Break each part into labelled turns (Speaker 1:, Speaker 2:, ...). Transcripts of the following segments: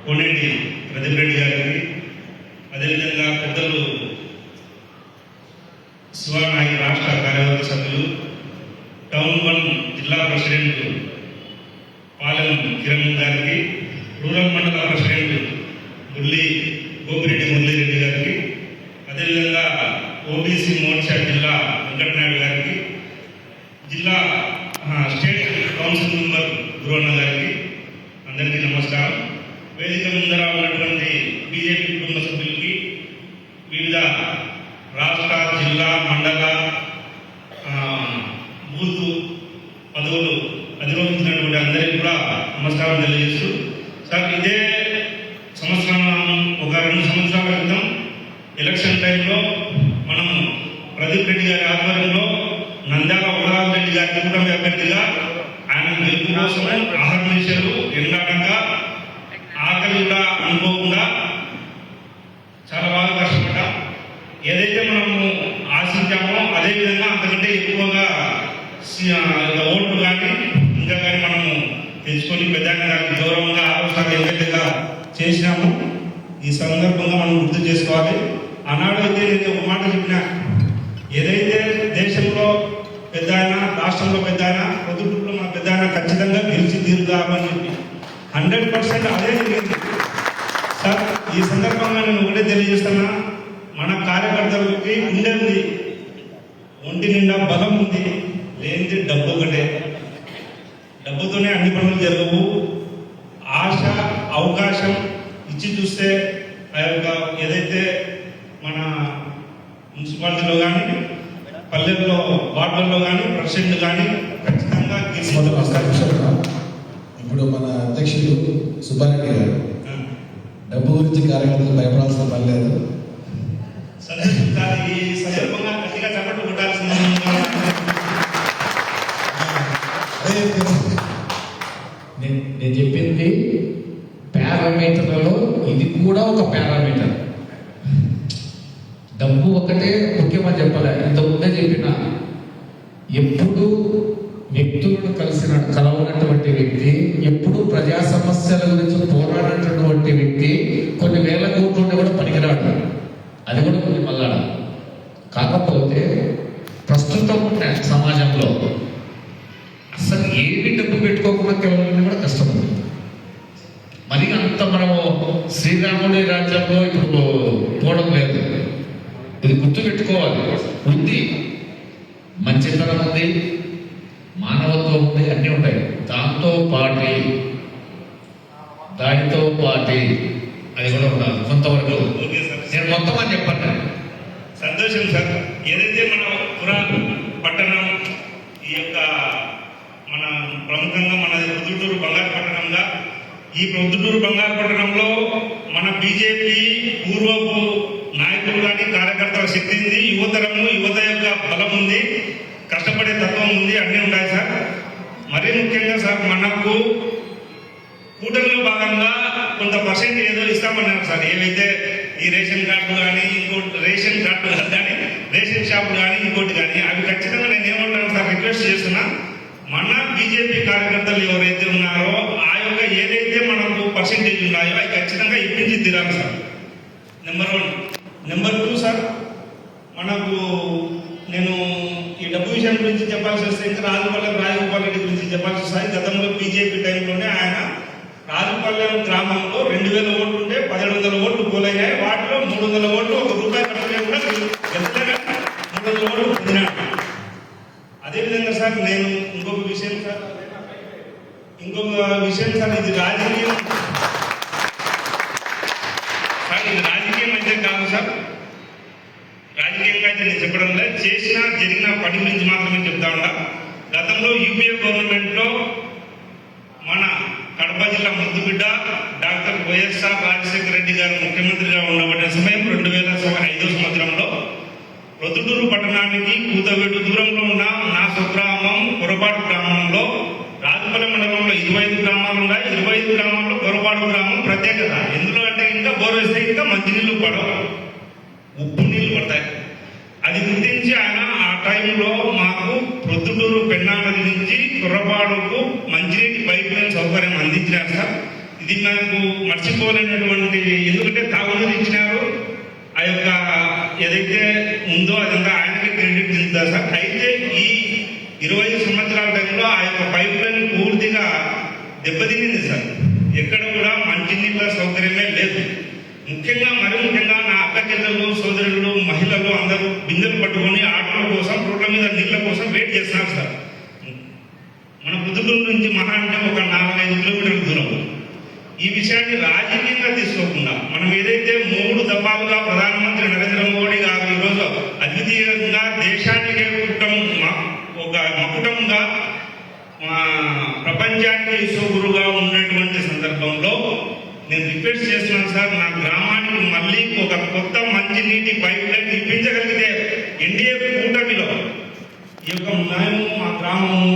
Speaker 1: కోనేటి ప్రదీప్ రెడ్డి గారికి, అదేవిధంగా పెద్దలు శివనాయక్ రాష్ట్ర కార్యవర్గ సభ్యులు, టౌన్ 1 జిల్లా ప్రెసిడెంట్ పాలెం కిరణ్ గారికి, రూరల్ మండల ప్రెసిడెంట్ గోపిరెడ్డి మురళీరెడ్డి గారికి, అదేవిధంగా ఓబీసీ మోర్చా జిల్లా వెంకటనాయుడు గారికి, జిల్లా స్టేట్ కౌన్సిల్ మెంబర్ గురువన్న గారికి అందరికీ నమస్కారం. వేదిక ముందర ఉన్నటువంటి బీజేపీ కుటుంబ సభ్యులకి, వివిధ రాష్ట్ర, జిల్లా, మండల, బూత్ పదవులు అధిరోహించినటువంటి అందరికీ కూడా నమస్కారం తెలియజేస్తూ, సార్ ఇదే సంవత్సరం ఒక 2 సంవత్సరాల క్రితం ఎలక్షన్ టైంలో మనం ప్రదీప్ రెడ్డి గారి ఆధ్వర్యంలో నంద్యాల వరదరాజు రెడ్డి గారి కూటమి అభ్యర్థిగా ఆయన గెలుపు కోసం అహర్నిశలు ఎండాకంగా ఆకలి కూడా అనుకోకుండా చాలా బాగా కష్టపడ్డాం. ఏదైతే మనము ఆశించామో అదేవిధంగా అంతకంటే ఎక్కువగా ఓట్లు కానీ ఇంకా కానీ మనము తెచ్చుకొని పెద్దాన్ని దానికి గౌరవంగా ఆలోచన ఎమ్మెల్యేగా చేసినాము. ఈ సందర్భంగా మనం గుర్తు చేసుకోవాలి. ఆనాడు అయితే నేను ఒక మాట చెప్పిన, ఏదైతే దేశంలో పెద్ద ఆయన, రాష్ట్రంలో పెద్ద ఆయన, పొద్దుటూరులో మన పెద్ద ఆయన ఖచ్చితంగా గెలిచి తీరుతామని చెప్పి 100% అదే జరిగింది. సార్ ఈ సందర్భంగా నేను ఒకటే తెలియజేస్తున్నా, మన కార్యకర్తలకి గుండె ఉంది, ఒంటి నిండా బలం ఉంది, లేనిది డబ్బు ఒకటే. డబ్బుతోనే అన్ని పనులు జరగవు. ఆశ, అవకాశం ఇచ్చి చూస్తే ఆ యొక్క ఏదైతే మన మున్సిపాలిటీలో కానీ, పల్లెల్లో, వార్డుల్లో కానీ, ప్రెసిడెంట్ కానీ ఖచ్చితంగా
Speaker 2: ఇప్పుడు మన అధ్యక్షుడు సుబ్బారెడ్డి గారు డబ్బు గురించి కార్యకర్తలు భయపడాల్సిన పని లేదు.
Speaker 1: ఈ సందర్భంగా గట్టిగా చప్పట్లు కొట్టాల్సింది.
Speaker 3: నేను చెప్పింది పారామీటర్లలో ఇది కూడా ఒక పారామీటర్. డబ్బు ఒకటే ముఖ్యమని చెప్పలే, ఇంతకుముందే చెప్పిన. ఎప్పుడు వ్యక్తులను కలవనటువంటి వ్యక్తి, ఎప్పుడు ప్రజా సమస్యల గురించి పోరాడినటువంటి వ్యక్తి కొన్ని వేల కోట్ల కూడా పనికిరాడు. అది కూడా కొన్ని మళ్ళాడు. కాకపోతే ప్రస్తుతం ఉన్న సమాజంలో అసలు ఏమి డబ్బు పెట్టుకోకుండా కేవలం కూడా కష్టపడుతుంది. మరి అంత మనము శ్రీరాముడి రాజ్యంలో ఇప్పుడు పోవడం లేదు. ఇది గుర్తు పెట్టుకోవాలి. ఉంది, మంచితనం ఉంది, మానవత్వం ఉంది, అన్నీ ఉంటాయి. దాంతో పాటి అది కూడా ఉండాలి కొంతవరకు. నేను మొత్తం అని చెప్పండి.
Speaker 1: సంతోషం సార్. ఏదైతే మన పట్టణం ఈ యొక్క మన ప్రముఖంగా మన ప్రొద్దుటూరు బంగారు పట్టణంగా, ఈ ప్రొద్దుటూరు బంగారు పట్టణంలో మన బీజేపీ పూర్వపు నాయకులు కానీ కార్యకర్తల శక్తి ఉంది, యువత యొక్క బలం ఉంది, కష్టపడే తత్వం ఉంది, అన్నీ ఉన్నాయి సార్. మరీ ముఖ్యంగా సార్ మనకు కూటమిలో భాగంగా కొంత పర్సెంట్ ఏదో ఇస్తామన్నారు సార్. ఏవైతే ఈ రేషన్ కార్డు కానీ, ఇంకోటి రేషన్ కార్డు కానీ, రేషన్ షాపులు కానీ, ఇంకోటి కానీ, అవి ఖచ్చితంగా నేను ఏమంటాను సార్, రిక్వెస్ట్ చేస్తున్నా, మన బీజేపీ కార్యకర్తలు ఎవరైతే ఉన్నారో ఆ యొక్క ఏదైతే మనకు పర్సెంటేజ్ ఉన్నాయో అవి ఖచ్చితంగా ఇప్పించి తీరాలి సార్. నెంబర్ 1. నెంబర్ 2 సార్, మనకు నేను ఈ డబ్బు విషయం గురించి చెప్పాల్సి వస్తే ఇంకా రాజగోపాల్ రెడ్డి గురించి చెప్పాల్సి వస్తాయి. గతంలో బీజేపీ టైంలోనే ఆయన రాజుపాలెం గ్రామంలో 2000 ఓట్లు ఉంటే 1700 ఓట్లు పోలయ్యాయి. వాటిలో 300 ఓట్లు ₹1 కట్టలేకుండా 300 ఓట్లు పొందినాడు. అదేవిధంగా సార్ నేను ఇంకొక విషయం సార్, ఇది రాజకీయం సార్, ఇది రాజకీయం అయితే కాదు సార్. రాజకీయంగా అయితే నేను చెప్పడం లేదు, జరిగిన పని గురించి మాత్రమే చెప్తా ఉన్నా. గతంలో యూపీఏ గవర్నమెంట్లో మన కడప జిల్లా ముద్దుబిడ్డ డాక్టర్ వైఎస్ఆర్ రాజశేఖర రెడ్డి గారు ముఖ్యమంత్రిగా ఉండబడిన సమయం 2005 సంవత్సరంలో ప్రొద్దుటూరు పట్టణానికి కూతవేటు దూరంలో ఉన్న నా స్వగ్రామం కొరపాడు గ్రామంలో, రాజుపాలెం మండలంలో 25 గ్రామాలు ఉన్నాయి. 25 గ్రామాల్లో కొరపాడు గ్రామం ప్రత్యేకత. ఎందులో అంటే ఇంకా బోర్ వేస్తే ఇంకా మంచినీళ్ళు పడవు, ఉప్పు నీళ్లు పడతాయి. అది గుర్తించి ఆయన ఆ టైంలో మాకు ప్రొద్దుటూరు పెన్నా నది నుంచి కుర్రపాడుకు మంచినీటి పైప్ లైన్ సౌకర్యం అందించినారు సార్. ఇది నాకు మర్చిపోలేనటువంటి, ఎందుకంటే తాగునీరు ఇచ్చినారు, ఆ యొక్క ఏదైతే ఉందో అదంతా ఆయనకి క్రెడిట్ చెందుతుంది సార్. అయితే ఈ 25 సంవత్సరాల టైంలో ఆ యొక్క పైప్ లైన్ పూర్తిగా దెబ్బతినింది సార్. ఎక్కడ కూడా మంచినీళ్ళ సౌకర్యమే లేదు. ముఖ్యంగా నా అక్క చెల్లెళ్ళు, సోదరులు, మహిళలు అందరూ బిందెలు పట్టుకొని ఆటోల కోసం, రోడ్ల మీద నీళ్ళ కోసం వెయిట్ చేస్తున్నారు సార్. మన పుదుగుల నుంచి మహా అంటే ఒక 4-5 కిలోమీటర్ల దూరం. ఈ విషయాన్ని రాజకీయంగా తీసుకోకుండా మనం ఏదైతే 3 దఫాలుగా ప్రధానమంత్రి నరేంద్ర మోడీ గారు ఈరోజు అద్వితీయంగా దేశానికి ఒక మకుటంగా ప్రపంచానికి విశ్వగురుగా ఉన్నటువంటి సందర్భంలో నేను రిక్వెస్ట్ చేస్తున్నాను సార్, నా గ్రామానికి మళ్ళీ ఒక కొత్త మంచినీటి పైప్ లైన్ ఇప్పించగలిగితే ఎన్డీఏ కూటమిలో ఈ యొక్క మేము మా గ్రామము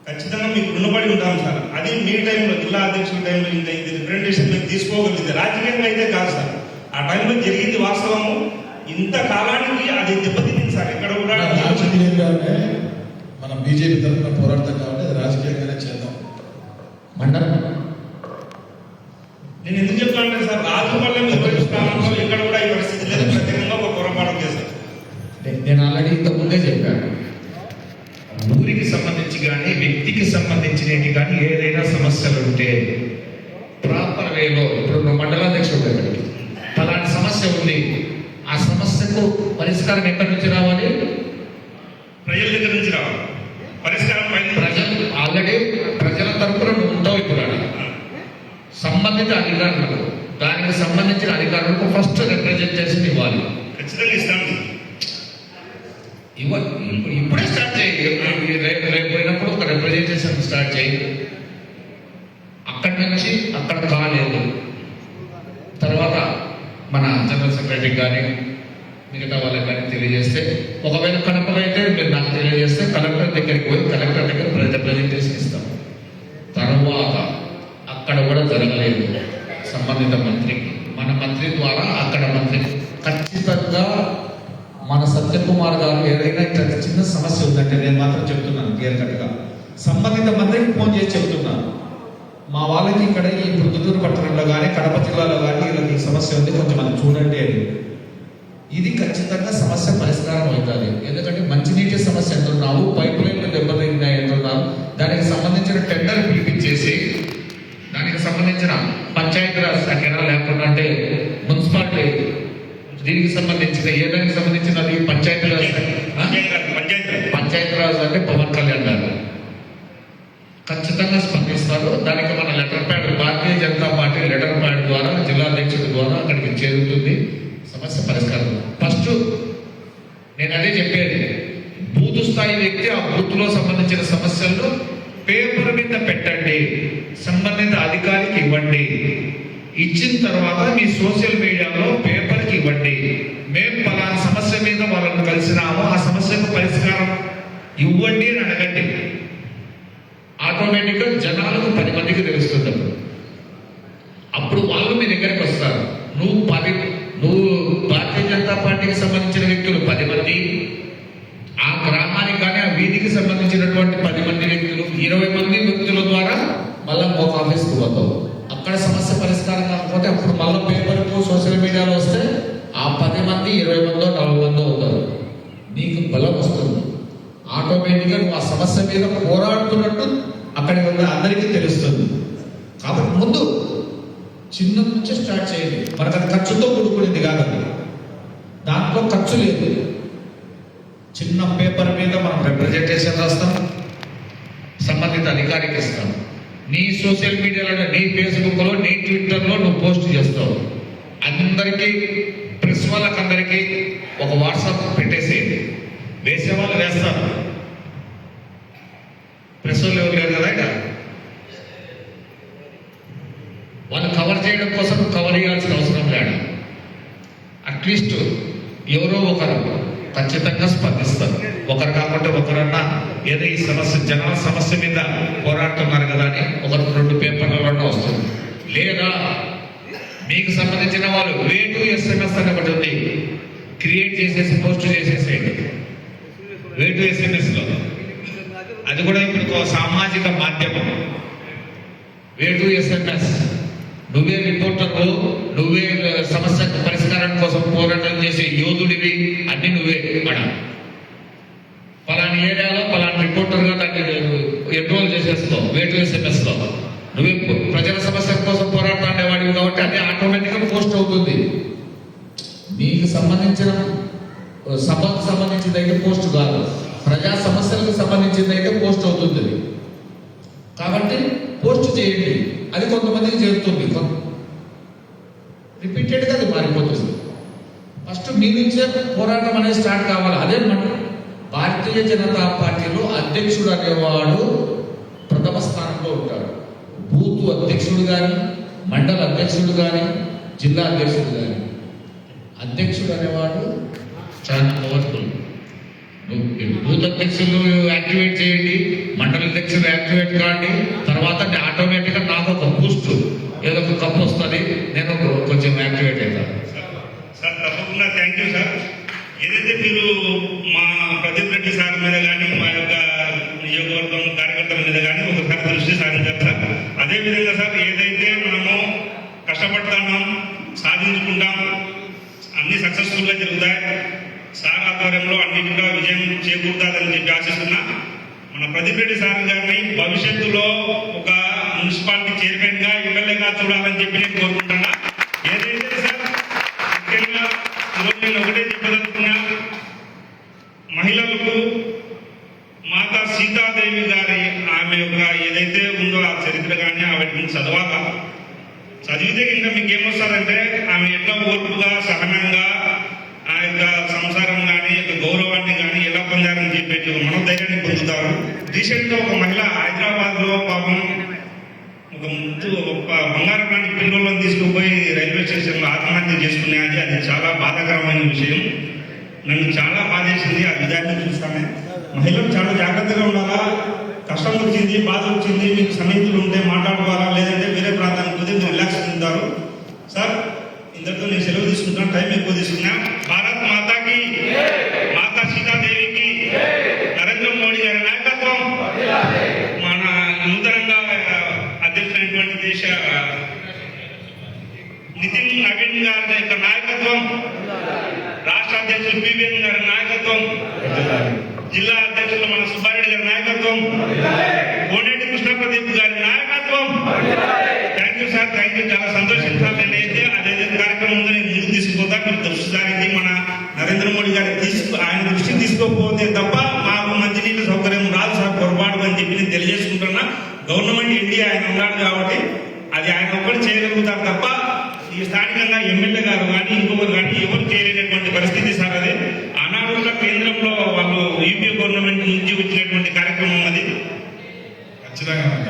Speaker 1: ఖచ్చితంగా మీకు రుణపడి ఉంటాం సార్. అది మీ టైంలో, జిల్లా అధ్యక్షుల టైంలో ఇంకా ఇది రిప్రజెంటేషన్ మీరు తీసుకోగలిగితే, రాజకీయంగా అయితే కాదు సార్. ఆ టైంలో జరిగింది వాస్తవము. ఇంత కాలానికి అది దెబ్బతింది సార్. ఎక్కడ కూడా
Speaker 2: రాజకీయంగానే మనం బీజేపీ తరఫున పోరాడతాం కాబట్టి అది రాజకీయంగానే చేద్దాం.
Speaker 3: మండలం
Speaker 1: నేను ఎందుకు చెప్తానంటే సార్, రాజుపాలెం 20 స్థానంలో ఎక్కడ కూడా ఈ పరిస్థితి లేదు. ప్రత్యేకంగా ఒక పొరపాటు చేశారు.
Speaker 3: నేను ఆల్రెడీ ఇంత ముందే చెప్పాను,
Speaker 4: ఊరికి సంబంధించి కానీ వ్యక్తికి సంబంధించినవి కానీ ఏదైనా సమస్యలు ఉంటే ప్రాపర్ వేలో, ఇప్పుడు నువ్వు మండలాధ్యక్షుడు దగ్గరికి అలాంటి సమస్య ఉంది, ఆ సమస్యకు పరిష్కారం ఎక్కడి నుంచి రావాలి?
Speaker 1: ప్రజల దగ్గర నుంచి రావాలి పరిష్కారం.
Speaker 3: ప్రజలు ఆల్రెడీ ప్రజల తరపున నువ్వు ఉంటావు. ఇప్పుడు సంబంధిత అధికారులకు, దానికి సంబంధించిన అధికారులకు ఫస్ట్ రిప్రజెంటేషన్ ఇవ్వాలి.
Speaker 1: ఖచ్చితంగా ఇస్తాను.
Speaker 3: ఇప్పుడే స్టార్ట్ చేయి. రేపు పోయినప్పుడు ఒక రిప్రజెంటేషన్ స్టార్ట్ చేయి. అక్కడి నుంచి అక్కడ కాలేదు, తర్వాత మన జనరల్ సెక్రటరీ కానీ మిగతా వాళ్ళకి కానీ తెలియజేస్తే, ఒకవేళ కడపలో అయితే మీరు నాకు తెలియజేస్తే కలెక్టర్ దగ్గరికి పోయి కలెక్టర్ దగ్గర రిప్రజెంటేషన్ ఇస్తాం. తర్వాత అక్కడ కూడా జరగలేదు, సంబంధిత మంత్రికి, మన మంత్రి ద్వారా అక్కడ మంత్రి ఖచ్చితంగా మన సత్యకుమార్ గారు ఏదైనా ఇట్లా చిన్న సమస్య ఉందంటే నేను మాత్రం చెప్తున్నాను క్లియర్ కట్గా, సంబంధిత మంత్రికి ఫోన్ చేసి చెప్తున్నాను, మా వాళ్ళకి ఇక్కడ ఈ ప్రొద్దుటూరు పట్టణంలో కానీ కడప జిల్లాలో కానీ వీళ్ళకి ఈ సమస్య ఉంది, కొంచెం మనం చూడండి అని. ఇది ఖచ్చితంగా సమస్య పరిష్కారం అవుతుంది. ఎందుకంటే మంచినీటి సమస్య ఎంతున్నావు, పైప్ లైన్లు దెబ్బతిన్నాయి ఎంతున్నావు, దానికి సంబంధించిన టెండర్ పిలిపించేసి దానికి సంబంధించిన పంచాయతీరాజ్ శాఖ లేకుండా అంటే మున్సిపాలిటీ దీనికి సంబంధించిన ఏదానికి సంబంధించినది పంచాయతీరాజ్ అంటే పవన్ కళ్యాణ్ గారు ఖచ్చితంగా స్పందిస్తారు. దానికి మన letter pad, Bharatiya Janata party letter pad ద్వారా జిల్లా అధ్యక్షుడి ద్వారా అక్కడికి చేరుతుంది, సమస్య పరిష్కారం. ఫస్ట్ నేను అదే చెప్పేది, బూత్ స్థాయి వ్యక్తి ఆ బూత్ లో సంబంధించిన సమస్యలను పేపర్ మీద పెట్టండి, సంబంధిత అధికారికి ఇవ్వండి. ఇచ్చిన తర్వాత మీ సోషల్ మీడియాలో పేపర్కి ఇవ్వండి, మేము పలానా సమస్య మీద వాళ్ళని కలిసినాము, ఆ సమస్యకు పరిష్కారం ఇవ్వండి అని అడగండి. ఆటోమేటిక్గా జనాలకు 10 మందికి తెలుస్తుంది. అప్పుడు వాళ్ళు మీ దగ్గరికి వస్తారు. నువ్వు భారతీయ జనతా పార్టీకి సంబంధించిన వ్యక్తులు 10 మంది, ఆ గ్రామానికి కానీ ఆ వీధికి సంబంధించినటువంటి 10 మంది వ్యక్తులు, 20 మంది వ్యక్తుల ద్వారా మళ్ళీ ఒక ఆఫీస్కి పోతావు. అక్కడ సమస్య పరిష్కారం కాకపోతే అప్పుడు మళ్ళీ పేపర్కు సోషల్ మీడియాలో వస్తే ఆ 10 మంది 20 మందో 40 మందో అవుతారు. నీకు బలం వస్తుంది. ఆటోమేటిక్గా నువ్వు ఆ సమస్య మీద పోరాడుతున్నట్టు అక్కడికి ఉన్న అందరికీ తెలుస్తుంది. కాబట్టి ముందు చిన్న నుంచే స్టార్ట్ చేయండి. మనకు అది ఖర్చుతో కూడుకునేది కాదు, దాంట్లో ఖర్చు లేదు. చిన్న పేపర్ మీద మనం రిప్రజెంటేషన్ రాస్తాం, సంబంధిత అధికారికి ఇస్తాం. నీ సోషల్ మీడియాలో, నీ ఫేస్బుక్లో, నీ ట్విట్టర్లో నువ్వు పోస్ట్ చేస్తావు. అందరికీ, ప్రెస్ వాళ్ళకందరికీ ఒక వాట్సాప్ పెట్టేసేయండి. వేసేవాళ్ళు వేస్తారు, ప్రెస్ వాళ్ళు ఎవరు లేరు కదా ఇక్కడ, వాళ్ళు కవర్ చేయడం కోసం కవర్ చేయాల్సిన అవసరం లేదు. అట్లీస్ట్ ఎవరో ఒకరు ఖచ్చితంగా స్పందిస్తారు. ఒకరు కాకుండా ఒకరన్నా ఏదో ఈ సమస్య, జనాల సమస్య మీద పోరాడుతున్నారు కదా అని ఒకరికి 2 పేపర్లలో వస్తుంది. లేదా మీకు సంబంధించిన వాళ్ళు వేటు SMS అని ఒకటి ఉంది, క్రియేట్ చేసేసి పోస్ట్ చేసేసేయండి వేటు SMS లో. అది కూడా ఇప్పుడు సామాజిక మాధ్యమం. వేటు ఎస్ఎంఎస్, నువ్వే రిపోర్టర్లు, నువ్వే సమస్య పరిష్కారం కోసం పోరాటం చేసే యోధుడివి, అన్ని నువ్వే అక్కడ పలాని ఏరియాలో పలాని రిపోర్టర్గా దాన్ని ఎన్రోల్ చేసేస్తావు వేటు ఎస్ఎంఎస్ లో. నువ్వే ప్రజల సమస్యల కోసం పోరాటాడేవాడివి కాబట్టి అది ఆటోమేటిక్గా పోస్ట్ అవుతుంది. నీకు సంబంధించిన సభకు సంబంధించింది అయితే పోస్ట్ కాదు, ప్రజా సమస్యలకు సంబంధించింది అయితే పోస్ట్ అవుతుంది. కాబట్టి పోస్ట్ చేయండి, అది కొంతమందికి చేరుతుంది, రిపీటెడ్గా అది మారిపోతుంది. ఫస్ట్ మీ నుంచే పోరాటం అనేది స్టార్ట్ కావాలి. అదే మన భారతీయ జనతా పార్టీలో అధ్యక్షుడు అనేవాడు ప్రథమ స్థానంలో ఉంటాడు. బూత్ అధ్యక్షుడు కానీ, మండల అధ్యక్షుడు కానీ, జిల్లా అధ్యక్షుడు కానీ, అధ్యక్షుడు అనేవాడు చాలా పవర్ఫుల్. బూత్ అధ్యక్షులు యాక్టివేట్ చేయండి, మండల అధ్యక్షులు యాక్టివేట్ కాండి, తర్వాత ఆటోమేటిక్గా నాకు ఒక బూస్ట్ ఏదో ఒక కప్పు వస్తుంది, నేను కొంచెం యాక్టివేట్ అవుతాను.
Speaker 1: సార్ తప్పకుండా థ్యాంక్ యూ సార్. ఏదైతే మీరు మా ప్రదీప్ రెడ్డి సార్ మీద కానీ మా యొక్క నియోజకవర్గం కార్యకర్తల మీద కానీ ఒకసారి దృష్టి సారించారు సార్. అదేవిధంగా సార్ ఏదైతే మనము కష్టపడతామో సాధించుకుంటాం, అన్ని సక్సెస్ఫుల్గా జరుగుతాయి, సార్ ఆధ్వర్యంలో అన్నింటిలో విజయం చేకూరుతాదని చెప్పి ఆశిస్తున్నా. మన ప్రదీప్ రెడ్డి సార్ గారిని భవిష్యత్తులో ఒక మున్సిపాలిటీ చైర్మన్ గా ఎమ్మెల్యేగా చూడాలని చెప్పి నేను కోరుకుంటున్నా. ఏదైతే సార్ ముఖ్యంగా ఈరోజు నేను ఒకటే చెప్పదలుచుకున్నా, మహిళలకు మాతా సీతాదేవి గారి ఆమె యొక్క ఏదైతే ఉందో ఆ చరిత్ర కానీ ఆవిడ చదవాలా, చదివితే ఇంకా మీకు ఏమొస్తారంటే ఆమె ఎట్లా ఓర్పుగా సహనంగా ఆ యొక్క సంసారం కానీ గౌరవాన్ని కానీ ఎలా పొందారని చెప్పేసి ఒక మనోధైర్యాన్ని పొందుతారు. రీసెంట్గా ఒక మహిళ హైదరాబాద్ లో పాపం ఒక ముద్దు బంగారం లాంటి పిల్లలను తీసుకుపోయి రైల్వే స్టేషన్ లో ఆత్మహత్య చేసుకునేది. అది చాలా బాధాకరమైన విషయం, నన్ను చాలా బాధేసింది ఆ విధాన్ని చూస్తానే. మహిళలు చాలా జాగ్రత్తగా ఉండాలా, కష్టం వచ్చింది బాధ వచ్చింది మీకు సన్నిహితులు ఉంటే మాట్లాడుకోవాలా, లేదంటే వేరే ప్రాంతానికి పోతే మీరు రిలాక్స్ ఉంటారు. సార్ ఇంతటితో నేను సెలవు తీసుకుంటాను, టైం ఎక్కువ తీసుకున్నా. భారత్ మాతాకి, మాతా సీతాదేవికి, నరేంద్ర మోడీ గారి నాయకత్వం, మన నూతనంగా అధ్యక్షుడైనటువంటి దేశ నితిన్ నవీన్ గారి యొక్క నాయకత్వం, రాష్ట్ర అధ్యక్షులు పివిఎన్ గారి నాయకత్వం, జిల్లా అధ్యక్షులు మన సుబ్బారెడ్డి గారి నాయకత్వం, కోనేటి కృష్ణ ప్రదీప్ గారి నాయకత్వం. Thank you sir, thank you. చాలా సంతోషం సార్. నేనైతే అదే కార్యక్రమం నేను ముందుకు తీసుకుపోతా. మీరు దృష్టి సారింది మన నరేంద్ర మోడీ గారికి ఆయన దృష్టికి తీసుకోకపోతే తప్ప మాకు మంచినీళ్ళ సౌకర్యం రాదు సార్, పొరపాటు అని చెప్పి నేను తెలియజేసుకుంటున్నా. గవర్నమెంట్ ఇండియా ఆయన ఉన్నాడు కాబట్టి అది ఆయన ఒక్కరు చేయగలుగుతారు తప్ప ఈ స్థానికంగా ఎమ్మెల్యే గారు కానీ ఇంకొకరు కానీ ఎవరు చేయలేనటువంటి పరిస్థితి సార్. అది ఆనాడు కేంద్రంలో వాళ్ళు యూపీఏ గవర్నమెంట్ నుంచి వచ్చినటువంటి కార్యక్రమం అది.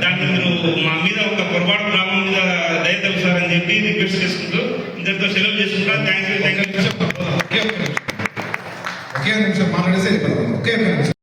Speaker 1: దాన్ని మీరు మా మీద ఒక పొరపాటు గ్రామం మీద దయ తెలుసారని చెప్పి రిక్వెస్ట్ చేసుకుంటూ ఇంతటితో సెలవు చేసుకుంటా. Thank you, thank you.
Speaker 2: ఒకే నిమిషం మాట్లాడేసి ఒకే నిమిషం.